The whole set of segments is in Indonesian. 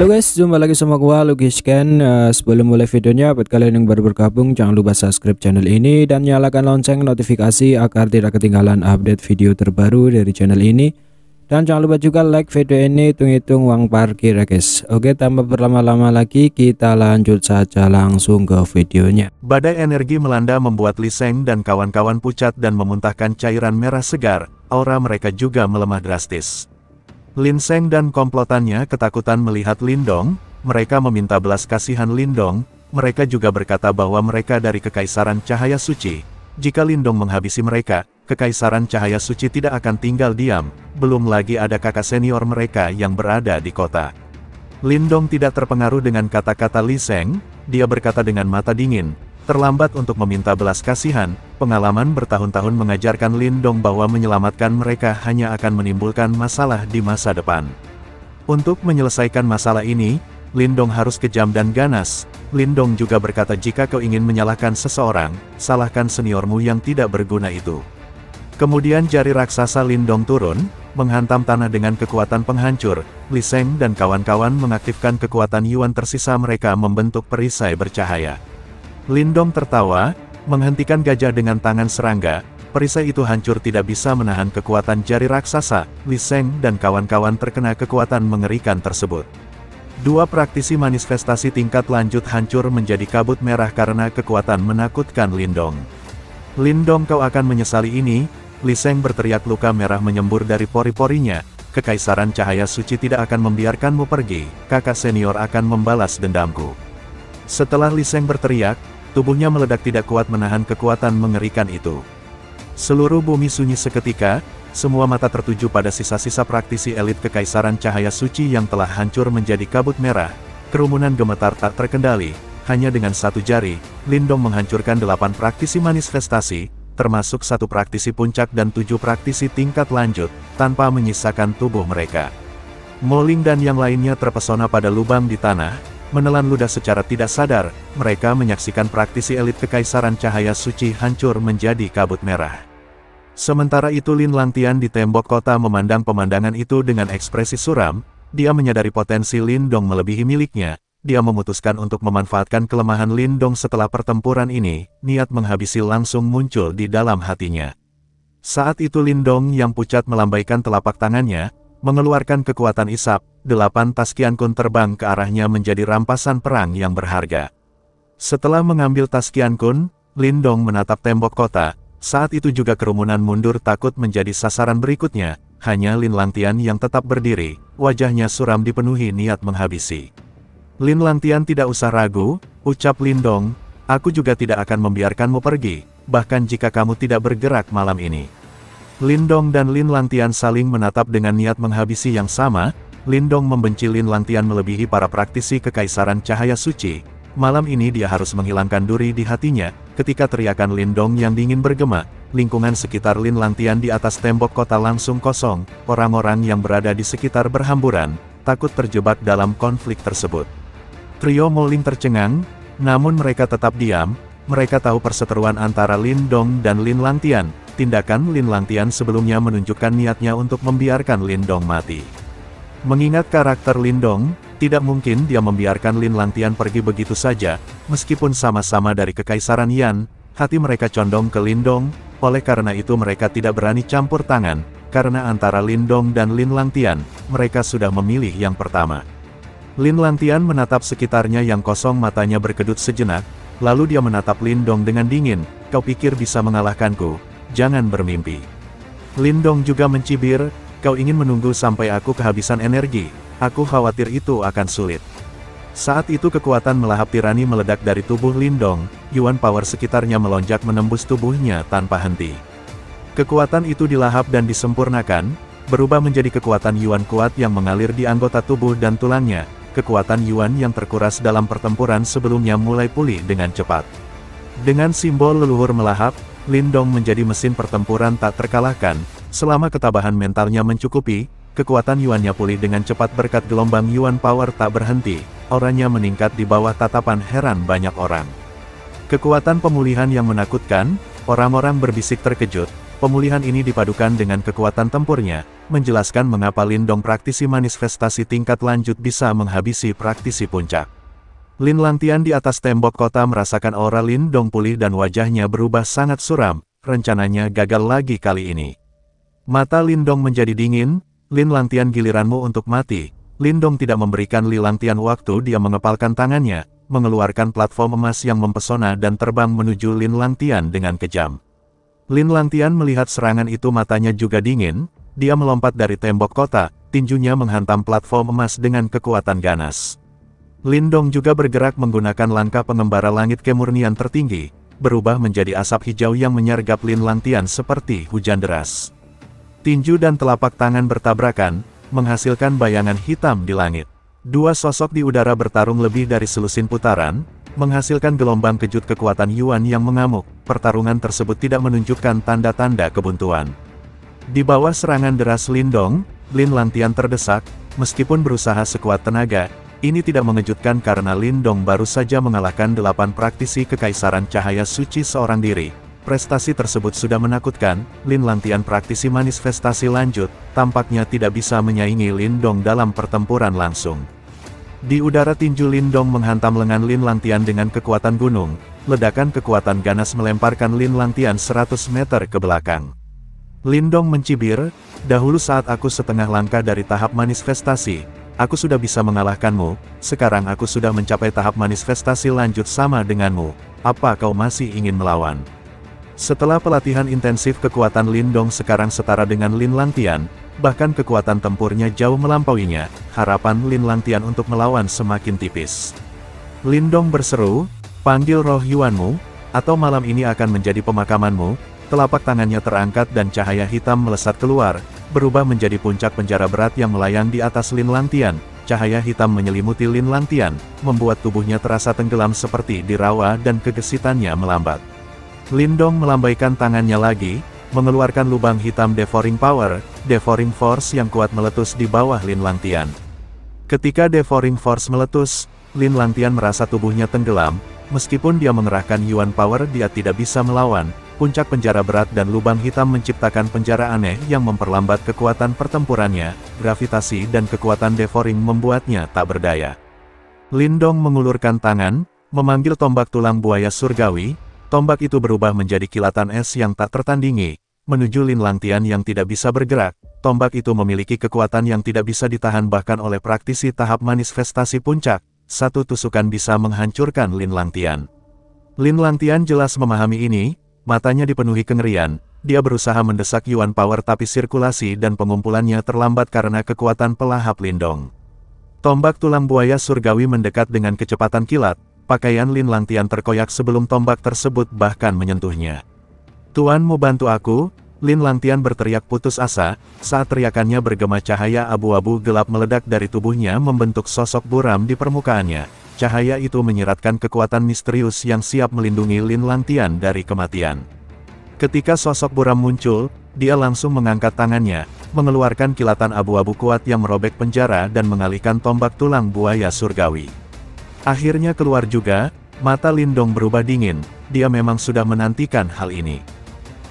Halo guys, jumpa lagi sama gua Lucky Scan. Sebelum mulai videonya, buat kalian yang baru bergabung jangan lupa subscribe channel ini dan nyalakan lonceng notifikasi agar tidak ketinggalan update video terbaru dari channel ini. Dan jangan lupa juga like video ini, hitung-hitung uang parkir ya guys. Oke, tanpa berlama-lama lagi kita lanjut saja langsung ke videonya. Badai energi melanda membuat Lee Seng dan kawan-kawan pucat dan memuntahkan cairan merah segar. Aura mereka juga melemah drastis. Lin Seng dan komplotannya ketakutan melihat Lindong. Mereka meminta belas kasihan Lindong. Mereka juga berkata bahwa mereka dari Kekaisaran Cahaya Suci. Jika Lindong menghabisi mereka, Kekaisaran Cahaya Suci tidak akan tinggal diam. Belum lagi ada kakak senior mereka yang berada di kota. Lindong tidak terpengaruh dengan kata-kata Lee Seng. Dia berkata dengan mata dingin, terlambat untuk meminta belas kasihan. Pengalaman bertahun-tahun mengajarkan Lindong bahwa menyelamatkan mereka hanya akan menimbulkan masalah di masa depan. Untuk menyelesaikan masalah ini, Lindong harus kejam dan ganas. Lindong juga berkata jika kau ingin menyalahkan seseorang, salahkan seniormu yang tidak berguna itu. Kemudian jari raksasa Lindong turun, menghantam tanah dengan kekuatan penghancur. Lee Seng dan kawan-kawan mengaktifkan kekuatan Yuan tersisa mereka membentuk perisai bercahaya. Lindong tertawa, menghentikan gajah dengan tangan serangga. Perisai itu hancur tidak bisa menahan kekuatan jari raksasa. Lee Seng dan kawan-kawan terkena kekuatan mengerikan tersebut. Dua praktisi manifestasi tingkat lanjut hancur menjadi kabut merah karena kekuatan menakutkan Lindong. Lindong, kau akan menyesali ini. Lee Seng berteriak, luka merah menyembur dari pori-porinya. Kekaisaran Cahaya Suci tidak akan membiarkanmu pergi. Kakak senior akan membalas dendamku. Setelah Lee Seng berteriak, tubuhnya meledak tidak kuat menahan kekuatan mengerikan itu. Seluruh bumi sunyi seketika, semua mata tertuju pada sisa-sisa praktisi elit Kekaisaran Cahaya Suci yang telah hancur menjadi kabut merah. Kerumunan gemetar tak terkendali. Hanya dengan satu jari, Lindong menghancurkan 8 praktisi manifestasi, termasuk 1 praktisi puncak dan 7 praktisi tingkat lanjut, tanpa menyisakan tubuh mereka. Moling dan yang lainnya terpesona pada lubang di tanah, menelan ludah secara tidak sadar. Mereka menyaksikan praktisi elit Kekaisaran Cahaya Suci hancur menjadi kabut merah. Sementara itu Lin Langtian di tembok kota memandang pemandangan itu dengan ekspresi suram. Dia menyadari potensi Lindong melebihi miliknya. Dia memutuskan untuk memanfaatkan kelemahan Lindong setelah pertempuran ini. Niat menghabisi langsung muncul di dalam hatinya. Saat itu Lindong yang pucat melambaikan telapak tangannya, mengeluarkan kekuatan isap. 8 tas Qiankun terbang ke arahnya menjadi rampasan perang yang berharga. Setelah mengambil tas Qiankun, Lindong menatap tembok kota. Saat itu juga kerumunan mundur takut menjadi sasaran berikutnya. Hanya Lin Langtian yang tetap berdiri, wajahnya suram dipenuhi niat menghabisi. Lin Langtian, tidak usah ragu, ucap Lindong, aku juga tidak akan membiarkanmu pergi, bahkan jika kamu tidak bergerak malam ini. Lindong dan Lin Langtian saling menatap dengan niat menghabisi yang sama. Lindong membenci Lin Langtian melebihi para praktisi Kekaisaran Cahaya Suci. Malam ini dia harus menghilangkan duri di hatinya. Ketika teriakan Lindong yang dingin bergema, lingkungan sekitar Lin Langtian di atas tembok kota langsung kosong. Orang-orang yang berada di sekitar berhamburan, takut terjebak dalam konflik tersebut. Trio Moling tercengang, namun mereka tetap diam. Mereka tahu perseteruan antara Lindong dan Lin Langtian. Tindakan Lin Langtian sebelumnya menunjukkan niatnya untuk membiarkan Lindong mati. Mengingat karakter Lindong, tidak mungkin dia membiarkan Lin Langtian pergi begitu saja. Meskipun sama-sama dari Kekaisaran Yan, hati mereka condong ke Lindong. Oleh karena itu mereka tidak berani campur tangan, karena antara Lindong dan Lin Langtian, mereka sudah memilih yang pertama. Lin Langtian menatap sekitarnya yang kosong, matanya berkedut sejenak, lalu dia menatap Lindong dengan dingin, kau pikir bisa mengalahkanku? Jangan bermimpi. Lindong juga mencibir, kau ingin menunggu sampai aku kehabisan energi? Aku khawatir itu akan sulit. Saat itu kekuatan melahap tirani meledak dari tubuh Lindong. Yuan power sekitarnya melonjak menembus tubuhnya tanpa henti. Kekuatan itu dilahap dan disempurnakan, berubah menjadi kekuatan Yuan kuat yang mengalir di anggota tubuh dan tulangnya. Kekuatan Yuan yang terkuras dalam pertempuran sebelumnya mulai pulih dengan cepat. Dengan simbol leluhur melahap, Lindong menjadi mesin pertempuran tak terkalahkan. Selama ketabahan mentalnya mencukupi, kekuatan Yuannya pulih dengan cepat berkat gelombang Yuan power tak berhenti. Auranya meningkat di bawah tatapan heran banyak orang. Kekuatan pemulihan yang menakutkan, orang-orang berbisik terkejut. Pemulihan ini dipadukan dengan kekuatan tempurnya, menjelaskan mengapa Lindong praktisi manifestasi tingkat lanjut bisa menghabisi praktisi puncak. Lin Langtian di atas tembok kota merasakan aura Lindong pulih dan wajahnya berubah sangat suram, rencananya gagal lagi kali ini. Mata Lindong menjadi dingin. Lin Langtian, giliranmu untuk mati. Lindong tidak memberikan Li Langtian waktu, dia mengepalkan tangannya, mengeluarkan platform emas yang mempesona dan terbang menuju Lin Langtian dengan kejam. Lin Langtian melihat serangan itu, matanya juga dingin, dia melompat dari tembok kota, tinjunya menghantam platform emas dengan kekuatan ganas. Lindong juga bergerak menggunakan langkah pengembara langit kemurnian tertinggi, berubah menjadi asap hijau yang menyergap Lin Langtian seperti hujan deras. Tinju dan telapak tangan bertabrakan, menghasilkan bayangan hitam di langit. Dua sosok di udara bertarung lebih dari selusin putaran, menghasilkan gelombang kejut kekuatan Yuan yang mengamuk. Pertarungan tersebut tidak menunjukkan tanda-tanda kebuntuan. Di bawah serangan deras Lindong, Lin Langtian terdesak, meskipun berusaha sekuat tenaga. Ini tidak mengejutkan karena Lindong baru saja mengalahkan 8 praktisi kekaisaran cahaya suci seorang diri. Prestasi tersebut sudah menakutkan. Lin Langtian praktisi manifestasi lanjut, tampaknya tidak bisa menyaingi Lindong dalam pertempuran langsung. Di udara tinju Lindong menghantam lengan Lin Langtian dengan kekuatan gunung. Ledakan kekuatan ganas melemparkan Lin Langtian 100 meter ke belakang. Lindong mencibir, dahulu saat aku setengah langkah dari tahap manifestasi, aku sudah bisa mengalahkanmu, sekarang aku sudah mencapai tahap manifestasi lanjut sama denganmu, apa kau masih ingin melawan? Setelah pelatihan intensif, kekuatan Lindong sekarang setara dengan Lin Langtian, bahkan kekuatan tempurnya jauh melampauinya. Harapan Lin Langtian untuk melawan semakin tipis. Lindong berseru, panggil roh Yuanmu, atau malam ini akan menjadi pemakamanmu. Telapak tangannya terangkat dan cahaya hitam melesat keluar, berubah menjadi puncak penjara berat yang melayang di atas Lin Langtian. Cahaya hitam menyelimuti Lin Langtian, membuat tubuhnya terasa tenggelam seperti di rawa dan kegesitannya melambat. Lindong melambaikan tangannya lagi, mengeluarkan lubang hitam Devouring Power, Devouring Force yang kuat meletus di bawah Lin Langtian. Ketika Devouring Force meletus, Lin Langtian merasa tubuhnya tenggelam. Meskipun dia mengerahkan Yuan Power, dia tidak bisa melawan. Puncak penjara berat dan lubang hitam menciptakan penjara aneh yang memperlambat kekuatan pertempurannya. Gravitasi dan kekuatan Devouring membuatnya tak berdaya. Lindong mengulurkan tangan, memanggil tombak tulang buaya surgawi. Tombak itu berubah menjadi kilatan es yang tak tertandingi, menuju Lin Langtian yang tidak bisa bergerak. Tombak itu memiliki kekuatan yang tidak bisa ditahan bahkan oleh praktisi tahap manifestasi puncak. Satu tusukan bisa menghancurkan Lin Langtian. Lin Langtian jelas memahami ini, matanya dipenuhi kengerian. Dia berusaha mendesak Yuan Power tapi sirkulasi dan pengumpulannya terlambat karena kekuatan pelahap Lindong. Tombak tulang buaya surgawi mendekat dengan kecepatan kilat. Pakaian Lin Langtian terkoyak sebelum tombak tersebut bahkan menyentuhnya. Tuanmu bantu aku, Lin Langtian berteriak putus asa, saat teriakannya bergema cahaya abu-abu gelap meledak dari tubuhnya membentuk sosok buram di permukaannya. Cahaya itu menyiratkan kekuatan misterius yang siap melindungi Lin Langtian dari kematian. Ketika sosok buram muncul, dia langsung mengangkat tangannya, mengeluarkan kilatan abu-abu kuat yang merobek penjara dan mengalihkan tombak tulang buaya surgawi. Akhirnya keluar juga, mata Lindong berubah dingin, dia memang sudah menantikan hal ini.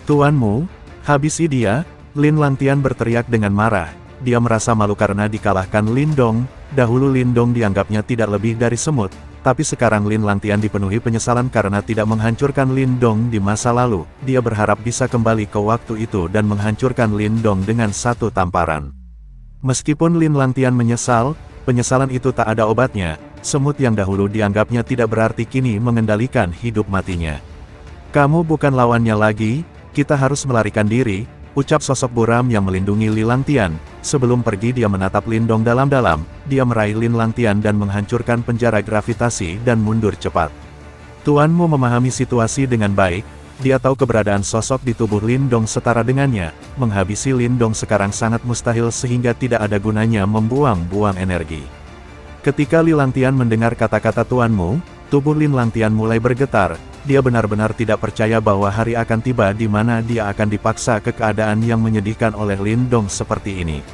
Tuanmu, habisi dia, Lin Langtian berteriak dengan marah, dia merasa malu karena dikalahkan Lindong. Dahulu Lindong dianggapnya tidak lebih dari semut, tapi sekarang Lin Langtian dipenuhi penyesalan karena tidak menghancurkan Lindong di masa lalu. Dia berharap bisa kembali ke waktu itu dan menghancurkan Lindong dengan satu tamparan. Meskipun Lin Langtian menyesal, penyesalan itu tak ada obatnya. Semut yang dahulu dianggapnya tidak berarti kini mengendalikan hidup matinya. Kamu bukan lawannya lagi, kita harus melarikan diri, ucap sosok buram yang melindungi Lin Langtian. Sebelum pergi dia menatap Lindong dalam-dalam, dia meraih Lin Langtian dan menghancurkan penjara gravitasi dan mundur cepat. Tuanmu memahami situasi dengan baik, dia tahu keberadaan sosok di tubuh Lindong setara dengannya. Menghabisi Lindong sekarang sangat mustahil sehingga tidak ada gunanya membuang-buang energi. Ketika Lin Langtian mendengar kata-kata tuanmu, tubuh Lin Langtian mulai bergetar. Dia benar-benar tidak percaya bahwa hari akan tiba di mana dia akan dipaksa ke keadaan yang menyedihkan oleh Lindong seperti ini.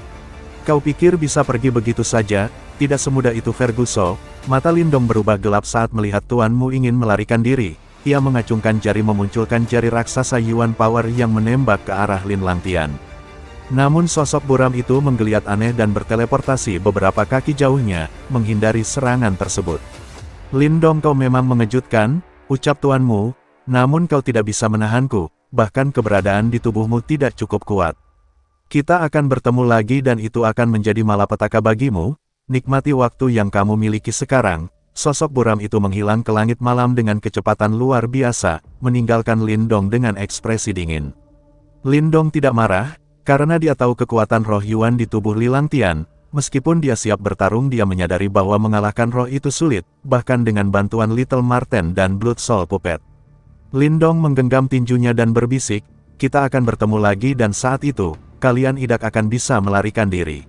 Kau pikir bisa pergi begitu saja? Tidak semudah itu Ferguson. Mata Lindong berubah gelap saat melihat tuanmu ingin melarikan diri. ia mengacungkan jari memunculkan jari raksasa Yuan Power yang menembak ke arah Lin Langtian. Namun sosok buram itu menggeliat aneh dan berteleportasi beberapa kaki jauhnya, menghindari serangan tersebut. Lindong, kau memang mengejutkan, ucap tuanmu, namun kau tidak bisa menahanku, bahkan keberadaan di tubuhmu tidak cukup kuat. Kita akan bertemu lagi dan itu akan menjadi malapetaka bagimu, nikmati waktu yang kamu miliki sekarang. Sosok buram itu menghilang ke langit malam dengan kecepatan luar biasa, meninggalkan Lindong dengan ekspresi dingin. Lindong tidak marah, karena dia tahu kekuatan roh Yuan di tubuh Li Langtian. Meskipun dia siap bertarung, dia menyadari bahwa mengalahkan roh itu sulit, bahkan dengan bantuan Little Marten dan Blood Soul Puppet. Lindong menggenggam tinjunya dan berbisik, kita akan bertemu lagi dan saat itu, kalian tidak akan bisa melarikan diri.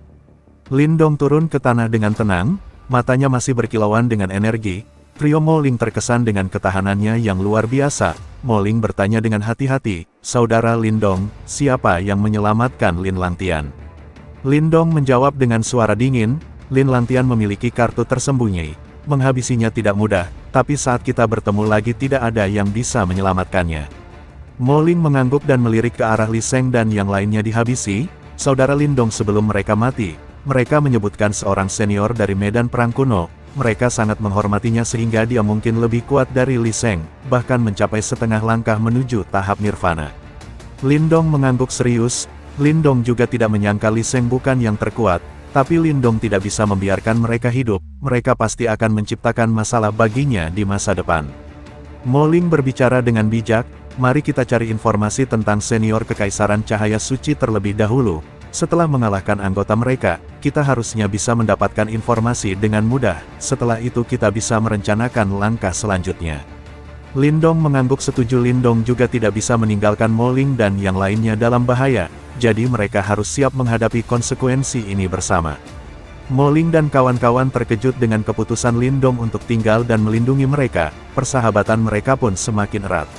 Lindong turun ke tanah dengan tenang, matanya masih berkilauan dengan energi. Trio Mo Ling terkesan dengan ketahanannya yang luar biasa. Mo Ling bertanya dengan hati-hati, saudara Lindong, siapa yang menyelamatkan Lin Langtian? Lindong menjawab dengan suara dingin, Lin Langtian memiliki kartu tersembunyi. Menghabisinya tidak mudah, tapi saat kita bertemu lagi tidak ada yang bisa menyelamatkannya. Mo Ling mengangguk dan melirik ke arah Li Sheng dan yang lainnya dihabisi, saudara Lindong sebelum mereka mati. Mereka menyebutkan seorang senior dari medan perang kuno. Mereka sangat menghormatinya sehingga dia mungkin lebih kuat dari Li Sheng, bahkan mencapai setengah langkah menuju tahap nirvana. Lindong mengangguk serius. Lindong juga tidak menyangka Li Sheng bukan yang terkuat, tapi Lindong tidak bisa membiarkan mereka hidup. Mereka pasti akan menciptakan masalah baginya di masa depan. Mo Ling berbicara dengan bijak, mari kita cari informasi tentang senior Kekaisaran Cahaya Suci terlebih dahulu. Setelah mengalahkan anggota mereka, kita harusnya bisa mendapatkan informasi dengan mudah. Setelah itu kita bisa merencanakan langkah selanjutnya. Lindong mengangguk setuju. Lindong juga tidak bisa meninggalkan Mo Ling dan yang lainnya dalam bahaya, jadi mereka harus siap menghadapi konsekuensi ini bersama. Mo Ling dan kawan-kawan terkejut dengan keputusan Lindong untuk tinggal dan melindungi mereka. Persahabatan mereka pun semakin erat.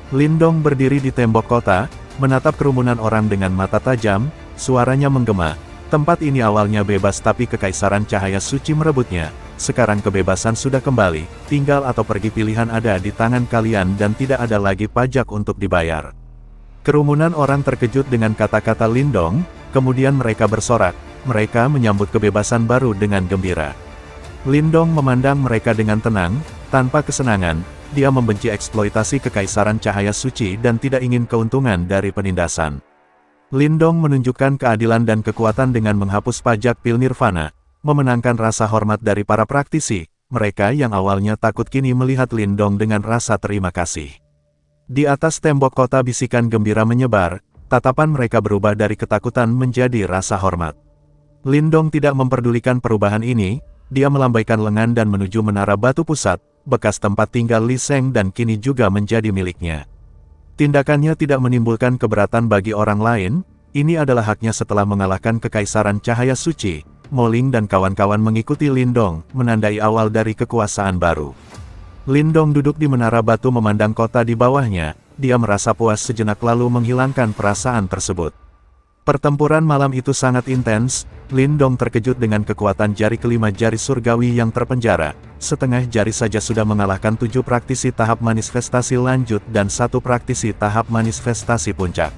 Lindong berdiri di tembok kota, menatap kerumunan orang dengan mata tajam. Suaranya menggema, tempat ini awalnya bebas tapi Kekaisaran Cahaya Suci merebutnya. Sekarang kebebasan sudah kembali, tinggal atau pergi pilihan ada di tangan kalian dan tidak ada lagi pajak untuk dibayar. Kerumunan orang terkejut dengan kata-kata Lindong, kemudian mereka bersorak. Mereka menyambut kebebasan baru dengan gembira. Lindong memandang mereka dengan tenang, tanpa kesenangan. Dia membenci eksploitasi Kekaisaran Cahaya Suci dan tidak ingin keuntungan dari penindasan. Lindong menunjukkan keadilan dan kekuatan dengan menghapus pajak pil nirvana, memenangkan rasa hormat dari para praktisi. Mereka yang awalnya takut kini melihat Lindong dengan rasa terima kasih. Di atas tembok kota bisikan gembira menyebar, tatapan mereka berubah dari ketakutan menjadi rasa hormat. Lindong tidak memperdulikan perubahan ini, dia melambaikan lengan dan menuju menara batu pusat, bekas tempat tinggal Li Sheng dan kini juga menjadi miliknya. Tindakannya tidak menimbulkan keberatan bagi orang lain, ini adalah haknya setelah mengalahkan Kekaisaran Cahaya Suci. Mo Ling dan kawan-kawan mengikuti Lindong, menandai awal dari kekuasaan baru. Lindong duduk di menara batu memandang kota di bawahnya, dia merasa puas sejenak lalu menghilangkan perasaan tersebut. Pertempuran malam itu sangat intens. Lindong terkejut dengan kekuatan jari kelima jari surgawi yang terpenjara. Setengah jari saja sudah mengalahkan 7 praktisi tahap manifestasi lanjut dan 1 praktisi tahap manifestasi puncak.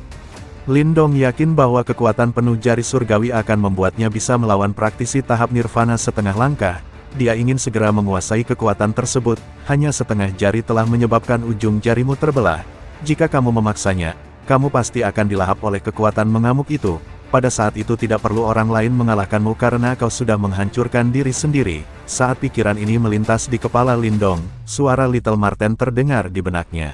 Lindong yakin bahwa kekuatan penuh jari surgawi akan membuatnya bisa melawan praktisi tahap nirvana setengah langkah. Dia ingin segera menguasai kekuatan tersebut, hanya setengah jari telah menyebabkan ujung jarimu terbelah. Jika kamu memaksanya, kamu pasti akan dilahap oleh kekuatan mengamuk itu. Pada saat itu tidak perlu orang lain mengalahkanmu karena kau sudah menghancurkan diri sendiri. Saat pikiran ini melintas di kepala Lindong, suara Little Marten terdengar di benaknya.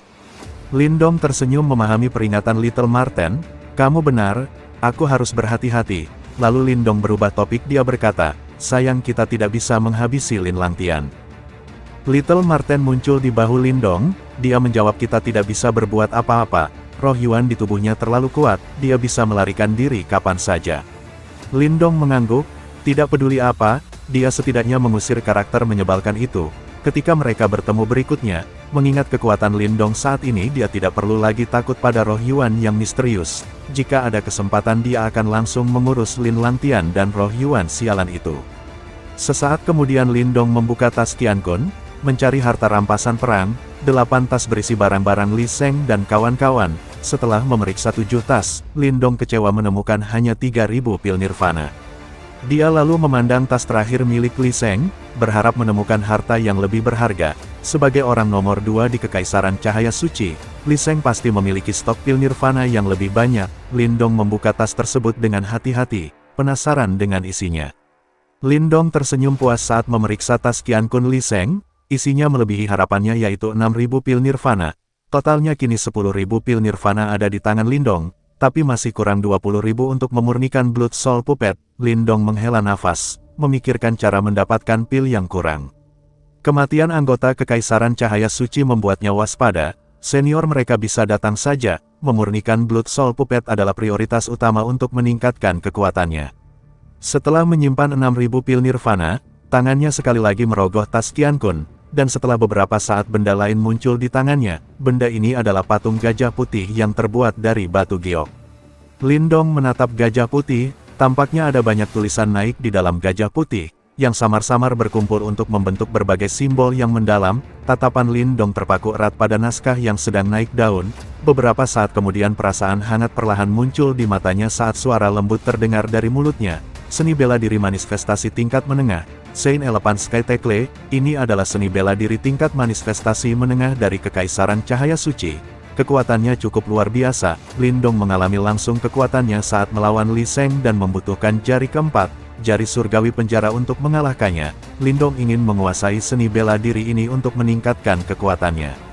Lindong tersenyum memahami peringatan Little Marten, kamu benar, aku harus berhati-hati. Lalu Lindong berubah topik, dia berkata, sayang kita tidak bisa menghabisi Lin Langtian. Little Marten muncul di bahu Lindong, dia menjawab kita tidak bisa berbuat apa-apa. Roh Yuan di tubuhnya terlalu kuat, dia bisa melarikan diri kapan saja. Lindong mengangguk, tidak peduli apa, dia setidaknya mengusir karakter menyebalkan itu. Ketika mereka bertemu berikutnya, mengingat kekuatan Lindong saat ini dia tidak perlu lagi takut pada roh Yuan yang misterius. Jika ada kesempatan dia akan langsung mengurus Lin Langtian dan roh Yuan sialan itu. Sesaat kemudian Lindong membuka tas Qiankun, mencari harta rampasan perang. 8 tas berisi barang-barang Li Sheng dan kawan-kawan. Setelah memeriksa 7 tas, Lindong kecewa menemukan hanya 3.000 pil nirvana. Dia lalu memandang tas terakhir milik Li Sheng, berharap menemukan harta yang lebih berharga. Sebagai orang nomor 2 di Kekaisaran Cahaya Suci, Li Sheng pasti memiliki stok pil nirvana yang lebih banyak. Lindong membuka tas tersebut dengan hati-hati, penasaran dengan isinya. Lindong tersenyum puas saat memeriksa tas Qiankun Li Sheng. Isinya melebihi harapannya yaitu 6.000 pil nirvana. Totalnya kini 10.000 pil nirvana ada di tangan Lindong, tapi masih kurang 20.000 untuk memurnikan Blood Soul Puppet. Lindong menghela nafas, memikirkan cara mendapatkan pil yang kurang. Kematian anggota Kekaisaran Cahaya Suci membuatnya waspada. Senior mereka bisa datang saja. Memurnikan Blood Soul Puppet adalah prioritas utama untuk meningkatkan kekuatannya. Setelah menyimpan 6.000 pil nirvana, tangannya sekali lagi merogoh tas Qiankun. Dan setelah beberapa saat benda lain muncul di tangannya, benda ini adalah patung gajah putih yang terbuat dari batu giok. Lindong menatap gajah putih, tampaknya ada banyak tulisan naik di dalam gajah putih, yang samar-samar berkumpul untuk membentuk berbagai simbol yang mendalam. Tatapan Lindong terpaku erat pada naskah yang sedang naik daun. Beberapa saat kemudian perasaan hangat perlahan muncul di matanya saat suara lembut terdengar dari mulutnya. Seni bela diri manifestasi tingkat menengah, Saint Elephant Sky Tekle, ini adalah seni bela diri tingkat manifestasi menengah dari Kekaisaran Cahaya Suci. Kekuatannya cukup luar biasa. Lindong mengalami langsung kekuatannya saat melawan Li Sheng dan membutuhkan jari keempat, jari surgawi penjara untuk mengalahkannya. Lindong ingin menguasai seni bela diri ini untuk meningkatkan kekuatannya.